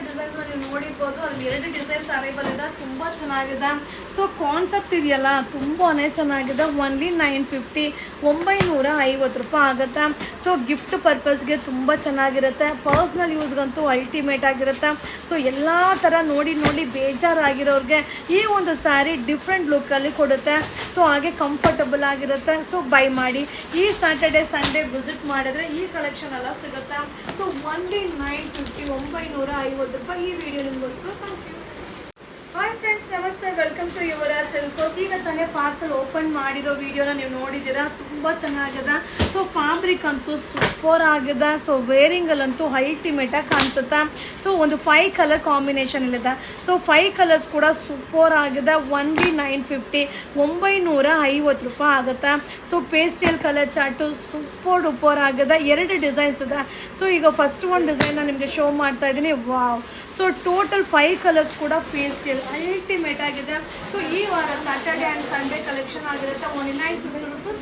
Designs ನೀವು ನೋಡಿರ್ಬೋದು. ಅಲ್ಲಿ 2 ಡಿಸೈನ್ಸ್ ಅವೈಲೇಬಲ್ ಇದೆ, ತುಂಬ ಚೆನ್ನಾಗಿದೆ. ಸೊ ಕಾನ್ಸೆಪ್ಟ್ ಇದೆಯಲ್ಲ ತುಂಬಾ ಚೆನ್ನಾಗಿದೆ. ಓನ್ಲಿ 950 950 ರೂಪಾಯಿ ಆಗುತ್ತೆ. ಸೊ ಗಿಫ್ಟ್ ಪರ್ಪಸ್ಗೆ ತುಂಬ ಚೆನ್ನಾಗಿರುತ್ತೆ. ಪರ್ಸ್ನಲ್ ಯೂಸ್ಗಂತೂ ಅಲ್ಟಿಮೇಟ್ ಆಗಿರುತ್ತೆ. ಸೊ ಎಲ್ಲ ಥರ ನೋಡಿ ಬೇಜಾರಾಗಿರೋರಿಗೆ ಈ ಒಂದು ಸ್ಯಾರಿ ಡಿಫ್ರೆಂಟ್ ಲುಕ್ಕಲ್ಲಿ ಕೊಡುತ್ತೆ. ಸೊ ಹಾಗೆ ಕಂಫರ್ಟಬಲ್ ಆಗಿರುತ್ತೆ. ಸೊ ಬೈ ಮಾಡಿ. ಈ ಸ್ಯಾಟರ್ಡೆ ಸಂಡೇ ವಿಸಿಟ್ ಮಾಡಿದ್ರೆ ಈ ಕಲೆಕ್ಷನ್ ಎಲ್ಲ ಸಿಗುತ್ತೆ. ಸೊ ಓನ್ಲಿ 950 950 ರೂಪಾಯಿ. ಈ ವಿಡಿಯೋ ನಿಮಗೋಸ್ಕರ. Thank you. ಹಾಯ್ ಫ್ರೆಂಡ್ಸ್, ನಮಸ್ತೆ, ವೆಲ್ಕಮ್ ಟು ಯುವರಾಜ್ ಸಿಲ್ಕ್ಸ್. ಈಗ ತಾನೇ ಪಾರ್ಸಲ್ ಓಪನ್ ಮಾಡಿರೋ ವಿಡಿಯೋನ ನೀವು ನೋಡಿದ್ದೀರಾ. ತುಂಬ ಚೆನ್ನಾಗಿದೆ. ಸೊ ಫ್ಯಾಬ್ರಿಕ್ ಅಂತೂ ಸೂಪರ್ ಆಗಿದೆ. ಸೊ ವೇರಿಂಗಲ್ಲಂತೂ ಅಲ್ಟಿಮೇಟಾಗಿ ಕಾಣಿಸುತ್ತೆ. ಸೊ ಒಂದು 5 ಕಲರ್ ಕಾಂಬಿನೇಷನ್ ಇಲ್ಲಿದೆ. ಸೊ 5 ಕಲರ್ಸ್ ಕೂಡ ಸೂಪರ್ ಆಗಿದೆ. ಓನ್ಲಿ 950 950 ರೂಪಾಯಿ ಆಗುತ್ತೆ. So pastel colour chart super duper ಆಗಿದೆ. 2 ಡಿಸೈನ್ಸ್ ಇದೆ. ಸೊ ಈಗ ಫಸ್ಟ್ ಒಂದು ಡಿಸೈನ್ನ ನಿಮಗೆ ಶೋ ಮಾಡ್ತಾ ಇದ್ದೀನಿ. ವಾವ್. ಸೊ ಟೋಟಲ್ 5 ಕಲರ್ಸ್ ಕೂಡ ಪೇಸ್ಟಲ್ ಅಲ್ಟಿಮೇಟ್ ಆಗಿದೆ. ಸೊ ಈ ವಾರ ಸ್ಯಾಟರ್ಡೆ ಆ್ಯಂಡ್ ಸಂಡೇ ಕಲೆಕ್ಷನ್ ಆಗಿರುತ್ತೆ. Only 950 rupees.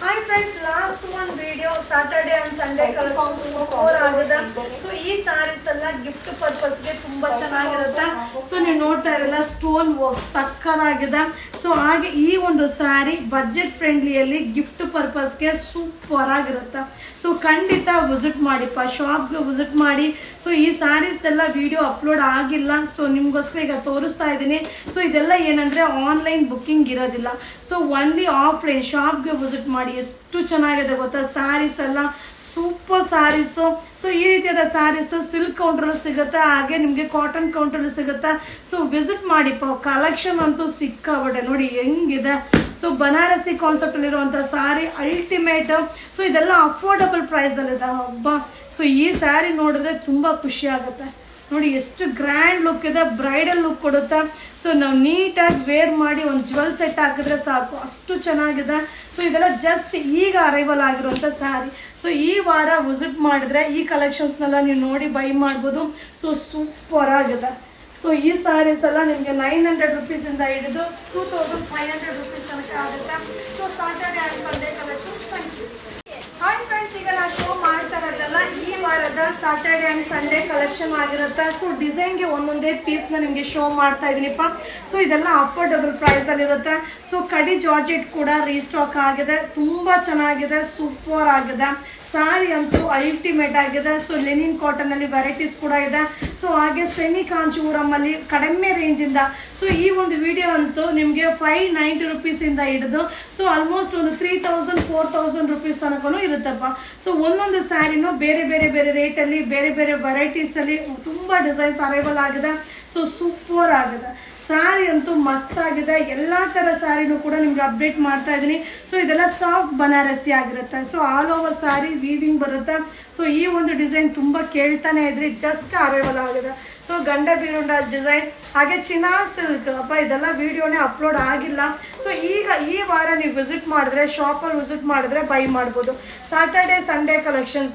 Hi friends, last ಒಂದು video Saturday and Sunday collection super ಆಗಿದೆ. ಸೊ ಈ ಸ್ಯಾರೀಸ್ ಎಲ್ಲ ಗಿಫ್ಟ್ ಪರ್ಪಸ್ಗೆ ತುಂಬ ಚೆನ್ನಾಗಿರುತ್ತೆ. ಸೊ ನೀವು ನೋಡ್ತಾ ಇರಲ್ಲ, ಸ್ಟೋನ್ ವರ್ಕ್ ಸಕ್ಕತ್ತಾಗಿದೆ. ಸೊ ಹಾಗೆ ಈ ಒಂದು ಸ್ಯಾರಿ ಬಜೆಟ್ ಫ್ರೆಂಡ್ಲಿಯಲ್ಲಿ ಗಿಫ್ಟ್ ಪರ್ಪಸ್ಗೆ ಸೂಪರ್ ಆಗಿರುತ್ತೆ. ಸೊ ಖಂಡಿತ ವಿಸಿಟ್ ಮಾಡಿಪ್ಪ, ಶಾಪ್ಗೆ ವಿಸಿಟ್ ಮಾಡಿ. ಸೊ ಈ ಸ್ಯಾರೀಸ್ದೆಲ್ಲ ವಿಡಿಯೋ ಅಪ್ಲೋಡ್ ಆಗಿಲ್ಲ. ಸೊ ನಿಮಗೋಸ್ಕರ ಈಗ ತೋರಿಸ್ತಾ ಇದ್ದೀನಿ. ಸೊ ಇದೆಲ್ಲ ಏನಂದರೆ ಆನ್ಲೈನ್ ಬುಕ್ಕಿಂಗ್ ಇರೋದಿಲ್ಲ. ಸೊ ಓನ್ಲಿ ಆಫ್ಲೈನ್ ಶಾಪ್ಗೆ ವಿಸಿಟ್ ಮಾಡಿ. ಎಷ್ಟು ಚೆನ್ನಾಗಿದೆ ಗೊತ್ತಾ ಸ್ಯಾರೀಸ್ ಎಲ್ಲ. ಸೂಪರ್ ಸ್ಯಾರೀಸು. ಸೊ ಈ ರೀತಿಯಾದ ಸ್ಯಾರೀಸು ಸಿಲ್ಕ್ ಕೌಂಟ್ರಲ್ಲೂ ಸಿಗುತ್ತೆ, ಹಾಗೆ ನಿಮಗೆ ಕಾಟನ್ ಕೌಂಟ್ರಲ್ಲೂ ಸಿಗುತ್ತೆ. So visit ಮಾಡಿಪ್ಪ. ಕಲೆಕ್ಷನ್ ಅಂತೂ ಸಿಕ್ಕಾಬಟ್ಟೆ ನೋಡಿ ಹೆಂಗಿದೆ. ಸೊ ಬನಾರಸಿ ಕಾನ್ಸೆಪ್ಟಲ್ಲಿರುವಂಥ ಸ್ಯಾರಿ ಅಲ್ಟಿಮೇಟ್. ಸೊ ಇದೆಲ್ಲ ಅಫೋರ್ಡಬಲ್ ಪ್ರೈಸಲ್ಲಿದೆ. ಹಬ್ಬ. ಸೊ ಈ ಸ್ಯಾರಿ ನೋಡಿದ್ರೆ ತುಂಬ ಖುಷಿ ಆಗುತ್ತೆ. ನೋಡಿ ಎಷ್ಟು ಗ್ರ್ಯಾಂಡ್ ಲುಕ್ ಇದೆ, ಬ್ರೈಡಲ್ ಲುಕ್ ಕೊಡುತ್ತೆ. ಸೊ ನಾವು ನೀಟಾಗಿ ವೇರ್ ಮಾಡಿ ಒಂದು ಜ್ಯುವೆಲ್ ಸೆಟ್ ಹಾಕಿದ್ರೆ ಸಾಕು, ಅಷ್ಟು ಚೆನ್ನಾಗಿದೆ. ಸೊ ಇದೆಲ್ಲ ಜಸ್ಟ್ ಈಗ ಅರೈವಲ್ ಆಗಿರುವಂಥ ಸ್ಯಾರಿ. ಸೊ ಈ ವಾರ ವಿಸಿಟ್ ಮಾಡಿದ್ರೆ ಈ ಕಲೆಕ್ಷನ್ಸ್ನೆಲ್ಲ ನೀವು ನೋಡಿ ಬೈ ಮಾಡ್ಬೋದು. ಸೊ ಸೂಪರ್ ಆಗಿದೆ. ಸೊ ಈ ಸ್ಯಾರೀಸ್ ಎಲ್ಲ ನಿಮಗೆ 900 ರೂಪೀಸಿಂದ ಹಿಡಿದು 2500 ರೂಪೀಸ್ ತನಕ ಆಗುತ್ತೆ. So Saturday and Sunday collections. Thank you. Hi friends, ಈಗ ನಾನು ಶೋ ಮಾಡ್ತಾ ಇರೋದೆಲ್ಲ ಈ ವಾರದ ಸ್ಯಾಟರ್ಡೆ ಆ್ಯಂಡ್ ಸಂಡೇ ಕಲೆಕ್ಷನ್ ಆಗಿರುತ್ತೆ. ಸೊ ಡಿಸೈನ್ಗೆ ಒಂದೊಂದೇ ಪೀಸ್ನ ನಿಮಗೆ ಶೋ ಮಾಡ್ತಾ ಇದ್ದೀನಿಪ್ಪ. ಸೊ ಇದೆಲ್ಲ ಅಫೋರ್ಡಬಲ್ ಪ್ರೈಸಲ್ಲಿರುತ್ತೆ. ಸೊ ಕಡಿ ಜಾರ್ಜೆಟ್ ಕೂಡ ರೀಸ್ಟಾಕ್ ಆಗಿದೆ. ತುಂಬ ಚೆನ್ನಾಗಿದೆ, ಸೂಪರ್ ಆಗಿದೆ. ಸ್ಯಾರಿ ಅಂತೂ ಅಲ್ಟಿಮೇಟ್ ಆಗಿದೆ. ಸೊ ಲೆನಿನ್ ಕಾಟನಲ್ಲಿ ವೆರೈಟೀಸ್ ಕೂಡ ಇದೆ. ಸೊ ಹಾಗೆ ಸೆಮಿ ಕಾಂಚೀಪುರಮಲ್ಲಿ ಕಡಿಮೆ ರೇಂಜಿಂದ. ಸೊ ಈ ಒಂದು ವಿಡಿಯೋ ಅಂತೂ ನಿಮಗೆ 590 ರೂಪೀಸಿಂದ ಹಿಡಿದು ಸೊ ಆಲ್ಮೋಸ್ಟ್ ಒಂದು 3000 4000 ರೂಪೀಸ್ ತನಕನೂ ಇರುತ್ತಪ್ಪ. ಸೊ ಒಂದೊಂದು ಸ್ಯಾರಿನೂ ಬೇರೆ ಬೇರೆ ರೇಟಲ್ಲಿ ಬೇರೆ ಬೇರೆ ವೆರೈಟೀಸಲ್ಲಿ ತುಂಬ ಡಿಸೈನ್ಸ್ ಅವೈಲೇಬಲ್ ಆಗಿದೆ. ಸೊ ಸೂಪರ್ ಆಗಿದೆ. ಸ್ಯಾರಿ ಅಂತೂ ಮಸ್ತ್ ಆಗಿದೆ. ಎಲ್ಲ ಥರ ಸ್ಯಾರಿನೂ ಕೂಡ ನಿಮ್ಗೆ ಅಪ್ಡೇಟ್ ಮಾಡ್ತಾ ಇದ್ದೀನಿ. ಸೊ ಇದೆಲ್ಲ ಸಾಫ್ಟ್ ಬನಾರಸಿ ಆಗಿರುತ್ತೆ. So all over sari weaving ಬರುತ್ತೆ. ಸೊ ಈ ಒಂದು ಡಿಸೈನ್ ತುಂಬ ಕೇಳ್ತಾನೆ ಇದ್ರಿ, ಜಸ್ಟ್ ಅರೈವಲ್ ಆಗಿದೆ. ಸೊ ಗಂಡ ಬೀರುಂಡ ಡಿಸೈನ್, ಹಾಗೆ ಚಿನಾ ಸಿಲ್ಕ್ ಅಪ್ಪ, ಇದೆಲ್ಲ ವಿಡಿಯೋನೇ ಅಪ್ಲೋಡ್ ಆಗಿಲ್ಲ. ಸೊ ಈಗ ಈ ವಾರ ನೀವು ವಿಸಿಟ್ ಮಾಡಿದ್ರೆ, ಶಾಪಲ್ಲಿ ವಿಸಿಟ್ ಮಾಡಿದ್ರೆ ಬೈ ಮಾಡ್ಬೋದು. Saturday Sunday collections.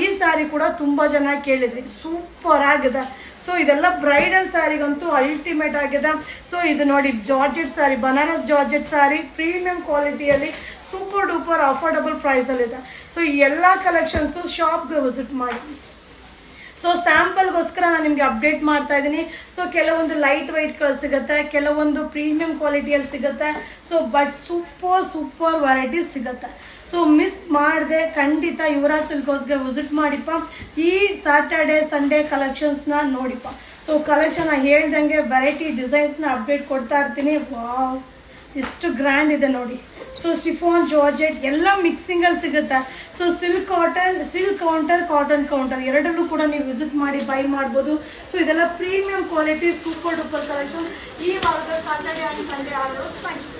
ಈ ಸ್ಯಾರಿ ಕೂಡ ತುಂಬ ಜನ ಕೇಳಿದ್ರಿ, ಸೂಪರ್ ಆಗಿದೆ. ಸೊ ಇದೆಲ್ಲ ಬ್ರೈಡಲ್ ಸ್ಯಾರಿಗಂತೂ ಅಲ್ಟಿಮೇಟ್ ಆಗಿದೆ. ಸೊ ಇದು ನೋಡಿ georgette sari, Banaras georgette sari, premium ಕ್ವಾಲಿಟಿಯಲ್ಲಿ ಸೂಪರ್ ಡೂಪರ್ ಅಫೋರ್ಡಬಲ್ ಪ್ರೈಸಲ್ಲಿದೆ. ಸೊ ಈ ಎಲ್ಲ ಕಲೆಕ್ಷನ್ಸು ಶಾಪ್ಗೆ ವಿಸಿಟ್ ಮಾಡಿ. ಸೊ ಸ್ಯಾಂಪಲ್ಗೋಸ್ಕರ ನಾನು ನಿಮಗೆ ಅಪ್ಡೇಟ್ ಮಾಡ್ತಾ ಇದ್ದೀನಿ. ಸೊ ಕೆಲವೊಂದು ಲೈಟ್ ವೈಟ್ಗಳು ಸಿಗುತ್ತೆ, ಕೆಲವೊಂದು ಪ್ರೀಮಿಯಂ ಕ್ವಾಲಿಟಿಯಲ್ಲಿ ಸಿಗುತ್ತೆ. ಸೊ ಬಟ್ ಸೂಪರ್ ವೆರೈಟೀಸ್ ಸಿಗುತ್ತೆ. ಸೊ ಮಿಸ್ ಮಾಡದೆ ಖಂಡಿತ ಯುವರಾಜ್ ಸಿಲ್ಕ್ ಹೌಸ್ಗೆ ವಿಸಿಟ್ ಮಾಡಿಪ್ಪ. ಈ ಸ್ಯಾಟರ್ಡೆ ಸಂಡೇ ಕಲೆಕ್ಷನ್ಸ್ನ ನೋಡಿಪ್ಪ. ಸೊ ಕಲೆಕ್ಷನ್ ಹೇಳ್ದಂಗೆ ವೆರೈಟಿ ಡಿಸೈನ್ಸ್ನ ಅಪ್ಡೇಟ್ ಕೊಡ್ತಾ ಇರ್ತೀನಿ. ವಾವ್, ಎಷ್ಟು ಗ್ರ್ಯಾಂಡ್ ಇದೆ ನೋಡಿ. ಸೊ ಶಿಫಾನ್ ಜಾರ್ಜೆಟ್ ಎಲ್ಲ ಮಿಕ್ಸಿಂಗಲ್ಲಿ ಸಿಗುತ್ತೆ. So silk counter cotton counter ಎರಡಲ್ಲೂ ಕೂಡ ನೀವು ವಿಸಿಟ್ ಮಾಡಿ ಬೈ ಮಾಡ್ಬೋದು. ಸೊ ಇದೆಲ್ಲ premium quality super duper collection ಈ ವಾರದ Saturday and Sunday orders. Thank you.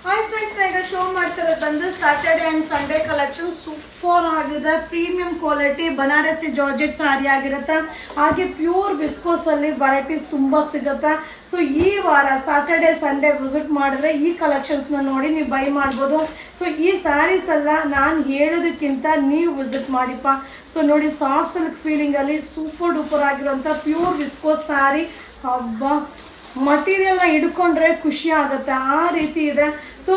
Hi friends, ಈಗ ಶೋ ಮಾಡ್ತಿರೋದು ಬಂದು Saturday and Sunday collection super ಆಗಿದೆ. Premium quality Banarasi georgette sari ಆಗಿರುತ್ತೆ. ಹಾಗೆ ಪ್ಯೂರ್ ವಿಸ್ಕೋಸಲ್ಲಿ ವೆರೈಟೀಸ್ ತುಂಬ ಸಿಗುತ್ತೆ. ಸೊ ಈ ವಾರ ಸ್ಯಾಟರ್ಡೆ ಸಂಡೇ ವಿಸಿಟ್ ಮಾಡಿದ್ರೆ ಈ ಕಲೆಕ್ಷನ್ಸ್ನ ನೋಡಿ ನೀವು ಬೈ ಮಾಡ್ಬೋದು. ಸೊ ಈ ಸ್ಯಾರೀಸ್ ಎಲ್ಲ ನಾನು ಹೇಳೋದಕ್ಕಿಂತ ನೀವು ವಿಸಿಟ್ ಮಾಡಿಪ್ಪ. ಸೊ ನೋಡಿ ಸಾಫ್ಟ್ ಸಿಲ್ಕ್ ಫೀಲಿಂಗಲ್ಲಿ ಸೂಪರ್ ಡೂಪರ್ ಆಗಿರುವಂಥ ಪ್ಯೂರ್ ವಿಸ್ಕೋಸ್ ಸ್ಯಾರಿ. ಹಬ್ಬ, ಮಟೀರಿಯಲ್ನ ಹಿಡ್ಕೊಂಡ್ರೆ ಖುಷಿ ಆಗುತ್ತೆ, ಆ ರೀತಿ ಇದೆ. ಸೊ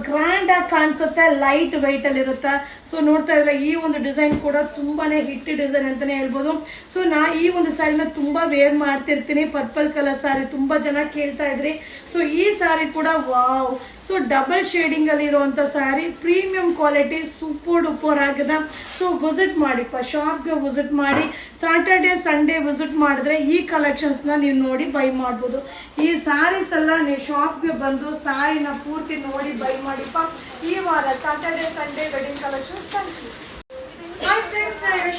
ಗ್ರ್ಯಾಂಡಾಗಿ ಕಾಣಿಸುತ್ತೆ, ಲೈಟ್ ವೆಯ್ಟಲ್ಲಿರುತ್ತೆ. ಸೊ ಸೊ ನೋಡ್ತಾ ಇದ್ರೆ ಈ ಒಂದು ಡಿಸೈನ್ ಕೂಡ ತುಂಬಾನೇ ಹಿಟ್ ಡಿಸೈನ್ ಅಂತಾನೆ ಹೇಳ್ಬೋದು. ಸೊ ಈ ಒಂದು ಸ್ಯಾರಿನ ತುಂಬಾ ವೇರ್ ಮಾಡ್ತಿರ್ತೀನಿ. ಪರ್ಪಲ್ ಕಲರ್ ಸ್ಯಾರಿ ತುಂಬಾ ಜನ ಕೇಳ್ತಾ ಇದ್ರಿ. ಸೊ ಈ ಸ್ಯಾರಿ ಕೂಡ ವಾವ್, ಸೊ ಡಬಲ್ ಶೇಡಿಂಗ್ ಅಲ್ಲಿ ಇರುವಂತ sari, premium quality, super duper ಆಗಿದೆ. ಸೊ ವಿಸಿಟ್ ಮಾಡಿಪ್ಪ, ಶಾಪ್ಗೆ ವಿಸಿಟ್ ಮಾಡಿ. ಸ್ಯಾಟರ್ಡೆ ಸಂಡೇ ವಿಸಿಟ್ ಮಾಡಿದ್ರೆ ಈ ಕಲೆಕ್ಷನ್ಸ್ನ ನೀವು ನೋಡಿ ಬೈ ಮಾಡ್ಬೋದು. ಈ ಸ್ಯಾರೀಸ್ ಎಲ್ಲ ನೀವು ಶಾಪ್ಗೆ ಬಂದು ಸ್ಯಾರಿನ ಪೂರ್ತಿ ನೋಡಿ ಬೈ ಮಾಡಿಪ್ಪ. ಈ ವಾರ ಸ್ಯಾಟರ್ಡೆ ಸಂಡೇ ವೆಡ್ಡಿಂಗ್ ಕಲೆಕ್ಷನ್ಸ್ ತಂದು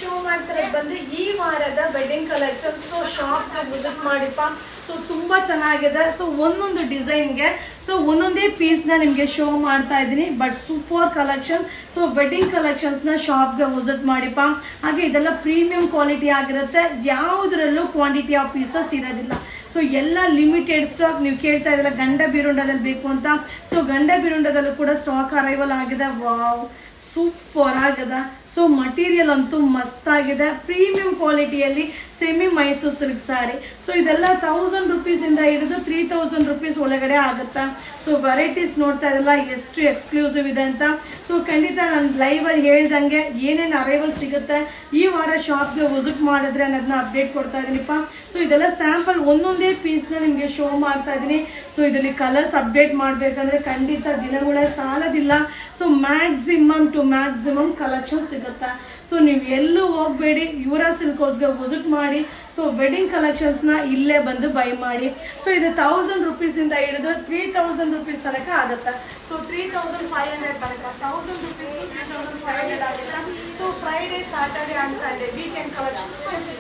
ಶೋ ಮಾಡ್ತಾರೆ ಬಂದು ಈ ವಾರದ ವೆಡ್ಡಿಂಗ್ ಕಲೆಕ್ಷನ್. ಸೊ ಶಾಪ್ಗೆ ವಿಸಿಟ್ ಮಾಡಿಪ್ಪ. ಸೊ ತುಂಬಾ ಚೆನ್ನಾಗಿದೆ. ಸೊ ಒಂದೊಂದು ಡಿಸೈನ್ಗೆ ಸೊ ಒಂದೊಂದೇ ಪೀಸ್ನ ನಿಮಗೆ ಶೋ ಮಾಡ್ತಾ ಇದ್ದೀನಿ. But super collection. So wedding ಕಲೆಕ್ಷನ್ಸ್ನ ಶಾಪ್ಗೆ ವಿಸಿಟ್ ಮಾಡಿಪ್ಪ. ಹಾಗೆ ಇದೆಲ್ಲ ಪ್ರೀಮಿಯಂ ಕ್ವಾಲಿಟಿ ಆಗಿರುತ್ತೆ. ಯಾವುದರಲ್ಲೂ ಕ್ವಾಂಟಿಟಿ ಆಫ್ ಪೀಸಸ್ ಇರೋದಿಲ್ಲ. ಸೊ ಎಲ್ಲ ಲಿಮಿಟೆಡ್ ಸ್ಟಾಕ್. ನೀವು ಕೇಳ್ತಾ ಇದ್ರಲ್ಲ ಗಂಡ ಬಿರುಂಡದಲ್ಲಿ ಬೇಕು ಅಂತ. ಸೊ ಗಂಡ ಬಿರುಂಡದಲ್ಲೂ ಕೂಡ ಸ್ಟಾಕ್ ಅರೈವಲ್ ಆಗಿದೆ. ವಾವ್, ಸೂಪರ್ ಆಗಿದೆ. ಸೊ ಮಟೀರಿಯಲ್ ಅಂತೂ ಮಸ್ತ್ ಆಗಿದೆ. ಪ್ರೀಮಿಯಂ ಕ್ವಾಲಿಟಿಯಲ್ಲಿ semi Mysore silk sari. So ಇದೆಲ್ಲ 1000 ರುಪೀಸಿಂದ ಹಿಡಿದು 3000 ರುಪೀಸ್ ಒಳಗಡೆ ಆಗುತ್ತಾ. ಸೊ ವೆರೈಟೀಸ್ ನೋಡ್ತಾ ಇರಲ್ಲ ಎಷ್ಟು ಎಕ್ಸ್ಕ್ಲೂಸಿವ್ ಇದೆ ಅಂತ. ಸೊ ಖಂಡಿತ ನಾನು ಲೈವಲ್ಲಿ ಹೇಳ್ದಂಗೆ ಏನೇನು ಅರೈವಲ್ ಸಿಗುತ್ತೆ ಈ ವಾರ ಶಾಪ್ಗೆ ವಿಸಿಟ್ ಮಾಡಿದ್ರೆ ಅನ್ನೋದನ್ನ ಅಪ್ಡೇಟ್ ಕೊಡ್ತಾ ಇದ್ದೀನಿಪ್ಪ. ಸೊ ಇದೆಲ್ಲ ಸ್ಯಾಂಪಲ್ ಒಂದೊಂದೇ ಪೀಸ್ನ ನಿಮಗೆ ಶೋ ಮಾಡ್ತಾ ಇದ್ದೀನಿ. ಸೊ ಇದರಲ್ಲಿ ಕಲರ್ಸ್ ಅಪ್ಡೇಟ್ ಮಾಡಬೇಕಂದ್ರೆ ಖಂಡಿತ ದಿನಗಳೇ ಸಾಲದಿಲ್ಲ. So maximum to maximum collection ಸಿಗುತ್ತೆ. ಸೊ ನೀವು ಎಲ್ಲೂ ಹೋಗಬೇಡಿ, ಯುವರಾ ಸಿಲ್ಕ್ ಹೌಸ್ಗೆ ವಿಸಿಟ್ ಮಾಡಿ. ಸೊ ವೆಡ್ಡಿಂಗ್ ಕಲೆಕ್ಷನ್ಸ್ನ ಇಲ್ಲೇ ಬಂದು ಬೈ ಮಾಡಿ. ಸೊ ಇದು 1000 ರುಪೀಸಿಂದ ಹಿಡಿದು 3000 ರುಪೀಸ್ ತನಕ ಆಗುತ್ತೆ. ಸೊ 3500 ತನಕ 1000 ರುಪೀಸ್ 3500 ಆಗುತ್ತೆ. So Friday, Saturday and Sunday weekend collection.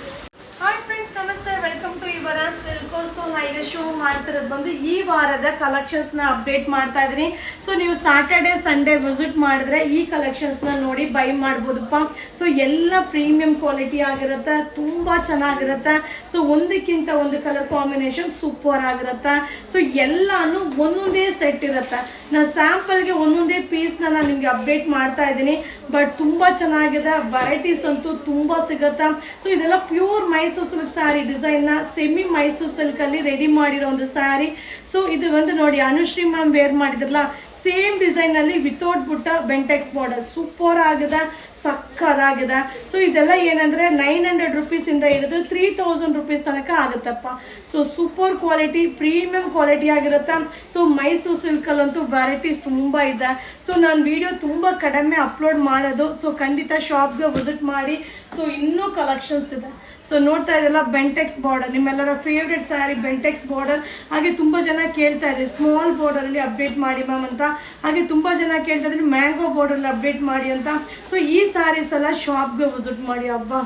Hi friends, ನಮಸ್ತೆ, ವೆಲ್ಕಮ್ ಟು ಯುವರಾ ಸಿಲ್ಕ್. ಸೊ ನಾ ಈಗ ಶೋ ಮಾಡ್ತಿರೋದು ಬಂದು ಈ ವಾರದ ಕಲೆಕ್ಷನ್ಸ್ನ ಅಪ್ಡೇಟ್ ಮಾಡ್ತಾ ಇದ್ದೀನಿ. ಸೊ ನೀವು ಸ್ಯಾಟರ್ಡೆ ಸಂಡೇ ವಿಸಿಟ್ ಮಾಡಿದ್ರೆ ಈ ಕಲೆಕ್ಷನ್ಸ್ನ ನೋಡಿ ಬೈ ಮಾಡ್ಬೋದಪ್ಪ. ಸೊ ಎಲ್ಲ ಪ್ರೀಮಿಯಂ ಕ್ವಾಲಿಟಿ ಆಗಿರುತ್ತೆ, ತುಂಬ ಚೆನ್ನಾಗಿರುತ್ತೆ. ಸೊ ಒಂದಕ್ಕಿಂತ ಒಂದು ಕಲರ್ ಕಾಂಬಿನೇಷನ್ ಸೂಪರ್ ಆಗಿರುತ್ತೆ. ಸೊ ಎಲ್ಲಾನು ಒಂದೊಂದೇ ಸೆಟ್ ಇರುತ್ತೆ. ನಾನು ಸ್ಯಾಂಪಲ್ಗೆ ಒಂದೊಂದೇ ಪೀಸ್ನ ನಾನು ನಿಮಗೆ ಅಪ್ಡೇಟ್ ಮಾಡ್ತಾ ಇದ್ದೀನಿ. ಬಟ್ ತುಂಬ ಚೆನ್ನಾಗಿದೆ. ವೆರೈಟೀಸ್ ಅಂತೂ ತುಂಬ ಸಿಗುತ್ತೆ. ಸೊ ಇದೆಲ್ಲ ಪ್ಯೂರ್ ಮೈಸೂರು ಸಿಲ್ಕ್ ಸ್ಯಾರಿ ಡಿಸೈನ್ನ ಸೆಮಿ ಮೈಸೂರು ಸಿಲ್ಕ್ ಅಲ್ಲಿ ರೆಡಿ ಮಾಡಿರೋ ಒಂದು ಸ್ಯಾರಿ. ಸೊ ಇದು ಒಂದು ನೋಡಿ ಅನುಶ್ರೀ ಮ್ಯಾಮ್ ವೇರ್ ಮಾಡಿದ್ರಲ್ಲ ಸೇಮ್ ಡಿಸೈನ್ ಅಲ್ಲಿ ವಿತೌಟ್ ಬುಟ್ಟ ಬೆಂಟೆಕ್ಸ್ ಬಾರ್ಡರ್ ಸೂಪರ್ ಆಗಿದೆ, ಸಕ್ಕದಾಗಿದೆ. ಸೊ ಇದೆಲ್ಲ ಏನಂದ್ರೆ 900 ರುಪೀಸಿಂದ ಹಿಡಿದು 3000 ರುಪೀಸ್ ತನಕ ಆಗುತ್ತಪ್ಪ. So super quality, premium quality ಆಗಿರುತ್ತೆ. ಸೊ ಮೈಸೂರು ಸಿಲ್ಕಲ್ಲಂತೂ ವೆರೈಟೀಸ್ ತುಂಬ ಇದೆ. ಸೊ ನಾನು ವಿಡಿಯೋ ತುಂಬ ಕಡಿಮೆ ಅಪ್ಲೋಡ್ ಮಾಡೋದು. ಸೊ ಖಂಡಿತ ಶಾಪ್ಗೆ ವಿಸಿಟ್ ಮಾಡಿ. ಸೊ ಇನ್ನೂ ಕಲೆಕ್ಷನ್ಸ್ ಇದೆ. ಸೊ ನೋಡ್ತಾ ಇದ್ದಲ್ಲ ಬೆಂಟೆಕ್ಸ್ ಬಾರ್ಡರ್, ನಿಮ್ಮೆಲ್ಲರ ಫೇವ್ರೆಟ್ ಸ್ಯಾರಿ ಬೆಂಟೆಕ್ಸ್ ಬಾರ್ಡರ್. ಹಾಗೆ ತುಂಬ ಜನ ಕೇಳ್ತಾ ಇದ್ದಾರೆ ಸ್ಮಾಲ್ ಬಾರ್ಡರಲ್ಲಿ ಅಪ್ಡೇಟ್ ಮಾಡಿ ಮ್ಯಾಮ್ ಅಂತ. ಹಾಗೆ ತುಂಬ ಜನ ಕೇಳ್ತಾ ಇದ್ರೆ ಮ್ಯಾಂಗೋ ಬಾರ್ಡರಲ್ಲಿ ಅಪ್ಡೇಟ್ ಮಾಡಿ ಅಂತ. ಸೊ ಈ ಸ್ಯಾರೀಸ್ ಎಲ್ಲ ಶಾಪ್ಗೆ ವಿಸಿಟ್ ಮಾಡಿ. ಹಬ್ಬ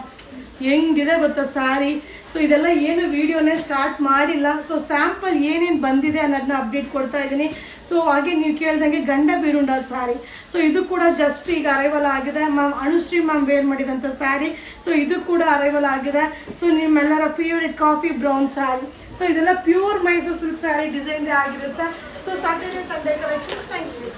ಹೆಂಗಿದೆ ಗೊತ್ತಾ ಸ್ಯಾರಿ. ಸೊ ಇದೆಲ್ಲ ಏನು ವಿಡಿಯೋನೇ ಸ್ಟಾರ್ಟ್ ಮಾಡಿಲ್ಲ. ಸೊ ಸ್ಯಾಂಪಲ್ ಏನೇನು ಬಂದಿದೆ ಅನ್ನೋದನ್ನ ಅಪ್ಡೇಟ್ ಕೊಡ್ತಾ ಇದ್ದೀನಿ. ಸೊ ಹಾಗೆ ನೀವು ಕೇಳ್ದಂಗೆ ಗಂಡ ಬಿರುಂಡ ಸ್ಯಾರಿ. ಸೊ ಇದು ಕೂಡ ಜಸ್ಟ್ ಈಗ ಅರೈವಲ್ ಆಗಿದೆ. ಮ್ಯಾಮ್ ಅನುಶ್ರೀ ಮ್ಯಾಮ್ ವೇರ್ ಮಾಡಿದಂಥ ಸ್ಯಾರಿ. ಸೊ ಇದು ಕೂಡ ಅರೈವಲ್ ಆಗಿದೆ. ಸೊ ನಿಮ್ಮೆಲ್ಲರ favourite coffee brown sari. So ಇದೆಲ್ಲ pure Mysore silk sari design ಆಗಿರುತ್ತೆ. So Saturday Sunday collection. Thank you.